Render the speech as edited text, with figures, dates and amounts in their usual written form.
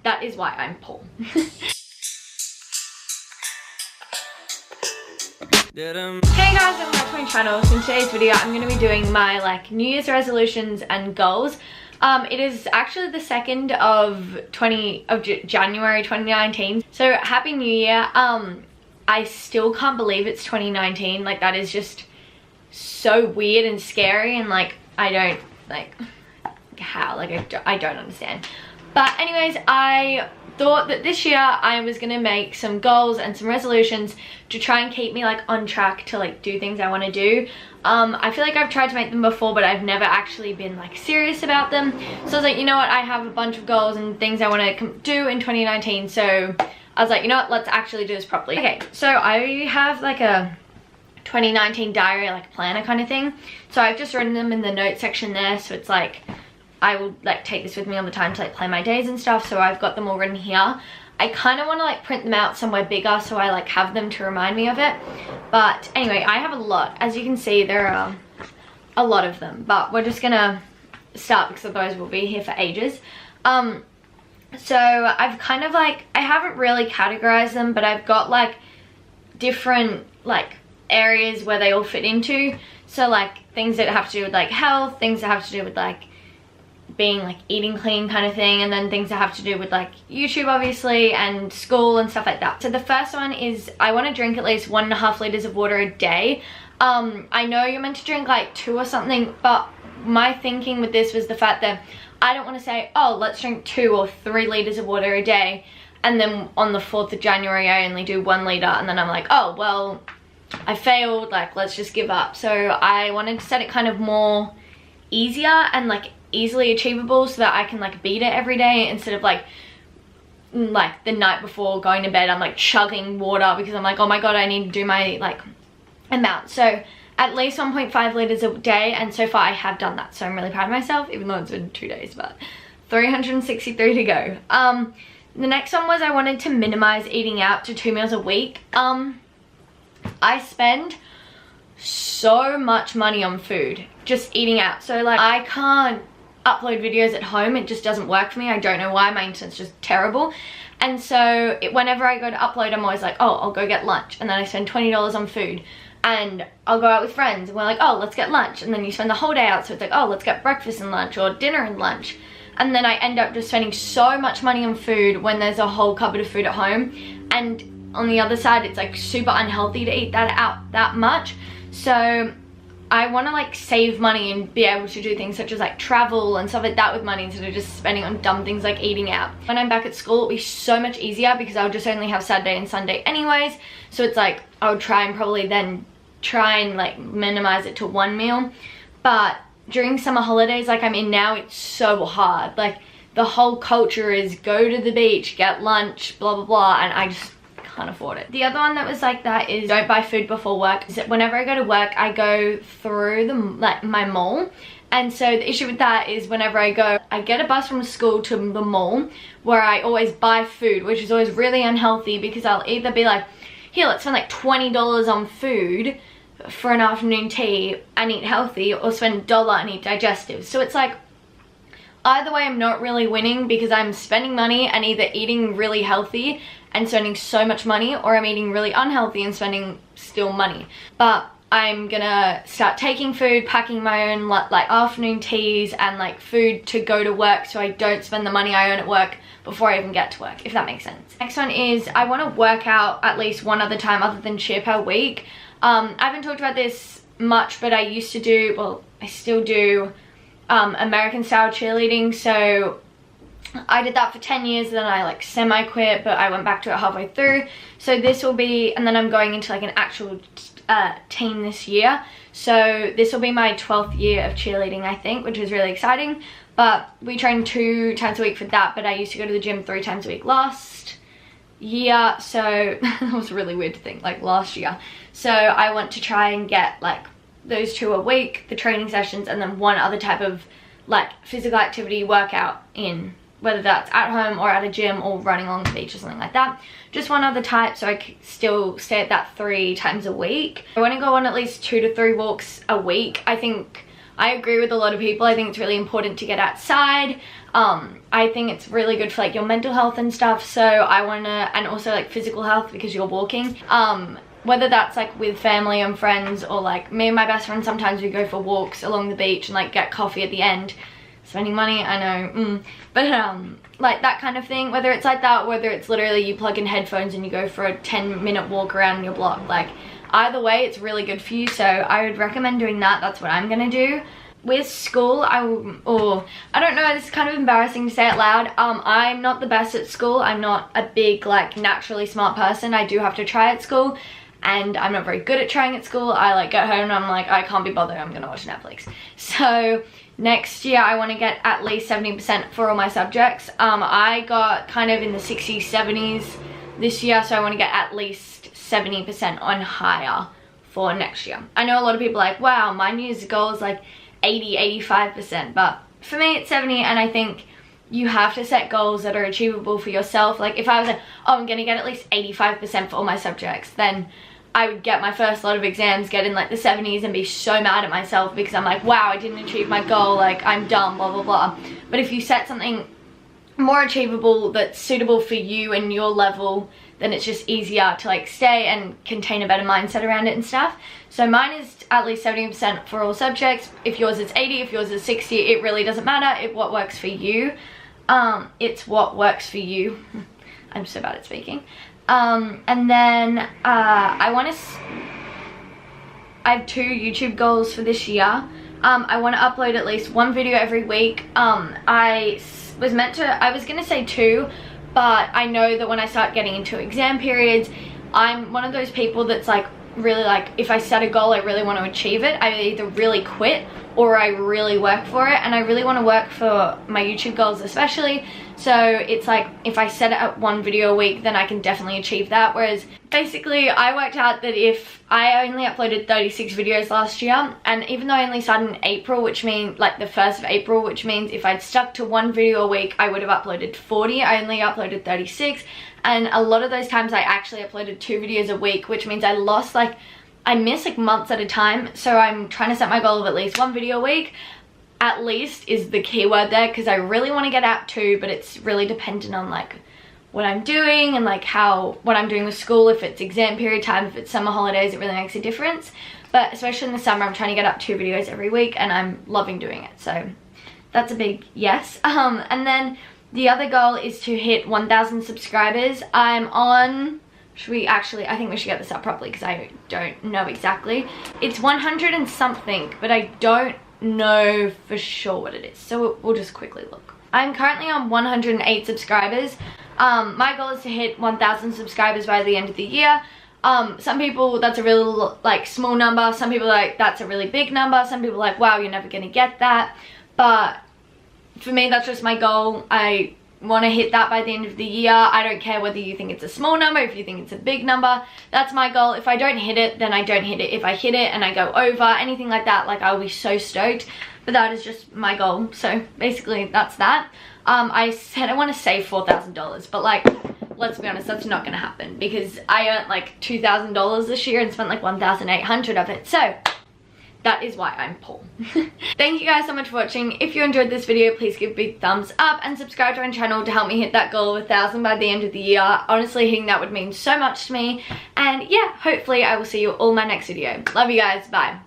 that is why I'm poor. Hey guys, welcome back to my channel. So in today's video I'm going to be doing my like New Year's resolutions and goals. It is actually the 2nd of January 2019, so happy new year. I still can't believe it's 2019. Like, that is just so weird and scary, and like I don't like how, like I don't understand. But anyways, I thought that this year I was gonna make some goals and some resolutions to try and keep me like on track to like do things I want to do. I feel like I've tried to make them before, but I've never actually been like serious about them. So I was like, you know what, I have a bunch of goals and things I want to do in 2019, so I was like, you know what, let's actually do this properly. Okay, so I have like a 2019 diary, like planner kind of thing. So I've just written them in the notes section there, so it's like I will like take this with me all the time to like plan my days and stuff. So I've got them all written here. I kind of want to like print them out somewhere bigger so I like have them to remind me of it. But anyway, I have a lot. As you can see, there are a lot of them, but we're just gonna start because otherwise we'll be here for ages. So I've kind of like, I haven't really categorized them, but I've got like different like areas where they all fit into. So like things that have to do with like health, things that have to do with like being like eating clean kind of thing, and then things that have to do with like YouTube obviously and school and stuff like that. So the first one is I want to drink at least 1.5 liters of water a day. I know you're meant to drink like 2 or something, but my thinking with this was the fact that I don't want to say, oh, let's drink 2 or 3 liters of water a day, and then on the 4th of January I only do 1 liter, and then I'm like, oh well, I failed, like let's just give up. So I wanted to set it kind of more easier and like easily achievable so that I can like beat it every day, instead of like the night before going to bed I'm like chugging water because I'm like, oh my god, I need to do my like amount. So at least 1.5 liters a day, and so far I have done that, so I'm really proud of myself, even though it's been 2 days, but 363 to go. The next one was I wanted to minimize eating out to 2 meals a week. I spend so much money on food just eating out, so like I can't upload videos at home, it just doesn't work for me. I don't know why, my internet's just terrible. And so whenever I go to upload, I'm always like, oh, I'll go get lunch, and then I spend $20 on food. And I'll go out with friends and we're like, oh, let's get lunch, and then you spend the whole day out, so it's like, oh, let's get breakfast and lunch or dinner and lunch, and then I end up just spending so much money on food when there's a whole cupboard of food at home. And on the other side, it's like super unhealthy to eat that out that much. So I want to like save money and be able to do things such as like travel and stuff like that with money, instead of just spending on dumb things like eating out. When I'm back at school, it'll be so much easier because I'll just only have Saturday and Sunday anyways. So it's like I'll try and probably then try and like minimize it to 1 meal. But during summer holidays like I'm in now, it's so hard. Like the whole culture is go to the beach, get lunch, blah blah blah, and I just can't afford it. The other one that was like that is don't buy food before work. Whenever I go to work, I go through my mall, and so the issue with that is whenever I go, I get a bus from school to the mall where I always buy food, which is always really unhealthy because I'll either be like, here, let's spend like $20 on food for an afternoon tea and eat healthy, or spend $1 and eat digestives. So it's like either way I'm not really winning, because I'm spending money and either eating really healthy and spending so much money, or I'm eating really unhealthy and spending still money. But I'm gonna start taking food, packing my own like afternoon teas and like food to go to work, so I don't spend the money I earn at work before I even get to work, if that makes sense. Next one is I want to work out at least one other time other than cheer per week. I haven't talked about this much, but I used to do, well, I still do American style cheerleading. So I did that for 10 years, then I like semi-quit, but I went back to it halfway through. So this will be, and then I'm going into like an actual team this year. So this will be my 12th year of cheerleading, I think, which is really exciting. But we train 2 times a week for that, but I used to go to the gym 3 times a week last year. So that was really weird to think, like last year. So I want to try and get like those 2 a week, the training sessions, and then one other type of like physical activity workout in, whether that's at home or at a gym or running along the beach or something like that. Just one other type, so I can still stay at that 3 times a week. I want to go on at least 2 to 3 walks a week. I think I agree with a lot of people. I think it's really important to get outside. I think it's really good for like your mental health and stuff. So I want to, and also like physical health because you're walking. Whether that's like with family and friends, or like me and my best friend, sometimes we go for walks along the beach and like get coffee at the end. Spending money, I know, but like that kind of thing, whether it's like that, whether it's literally you plug in headphones and you go for a 10-minute walk around your block, like either way it's really good for you. So I would recommend doing that. That's what I'm gonna do. With school, I don't know, this is kind of embarrassing to say out loud. I'm not the best at school. I'm not a big like naturally smart person. I do have to try at school, and I'm not very good at trying at school. I like get home and I'm like, I can't be bothered, I'm gonna watch Netflix. So next year I want to get at least 70% for all my subjects. I got kind of in the 60s, 70s this year, so I want to get at least 70% on higher for next year. I know a lot of people are like, wow, my New Year's goal is like 80, 85%, but for me it's 70, and I think you have to set goals that are achievable for yourself. Like if I was like, oh, I'm gonna get at least 85% for all my subjects, then I would get my first lot of exams, get in like the 70s and be so mad at myself because I'm like, wow, I didn't achieve my goal, like I'm dumb, blah blah blah. But if you set something more achievable that's suitable for you and your level, then it's just easier to like stay and contain a better mindset around it and stuff. So mine is at least 70% for all subjects. If yours is 80, if yours is 60, it really doesn't matter. What works for you. It's what works for you. I'm so bad at speaking. And then I have 2 YouTube goals for this year. I want to upload at least 1 video every week. I was gonna say 2, but I know that when I start getting into exam periods, I'm one of those people that's like really like, if I set a goal, I really want to achieve it. I either really quit or I really work for it, and I really want to work for my YouTube goals especially. So it's like if I set it at 1 video a week, then I can definitely achieve that. Whereas basically I worked out that if I only uploaded 36 videos last year, and even though I only started in April, which means like the 1st of April, which means if I'd stuck to 1 video a week, I would have uploaded 40. I only uploaded 36, and a lot of those times I actually uploaded 2 videos a week, which means I miss like months at a time. So I'm trying to set my goal of at least 1 video a week. At least is the keyword there, because I really want to get out 2, but it's really dependent on like what I'm doing and like what I'm doing with school. If it's exam period time, if it's summer holidays, it really makes a difference. But especially in the summer, I'm trying to get up 2 videos every week, and I'm loving doing it. So that's a big yes. And then the other goal is to hit 1,000 subscribers. I'm on, I think we should get this up properly because I don't know exactly. It's 100 and something, but I don't know for sure what it is, so we'll just quickly look. I'm currently on 108 subscribers. My goal is to hit 1,000 subscribers by the end of the year. Some people, that's a really like small number. Some people are like, that's a really big number. Some people are like, wow, you're never gonna get that. But for me, that's just my goal. I want to hit that by the end of the year. I don't care whether you think it's a small number, if you think it's a big number. That's my goal. If I don't hit it, then I don't hit it. If I hit it and I go over, anything like that, like I'll be so stoked. But that is just my goal. So basically that's that. I said I want to save $4,000, but like, let's be honest, that's not going to happen because I earned like $2,000 this year and spent like 1,800 of it. So that is why I'm poor. Thank you guys so much for watching. If you enjoyed this video, please give a big thumbs up and subscribe to my channel to help me hit that goal of 1,000 by the end of the year. Honestly, hitting that would mean so much to me. And yeah, hopefully I will see you all in my next video. Love you guys. Bye.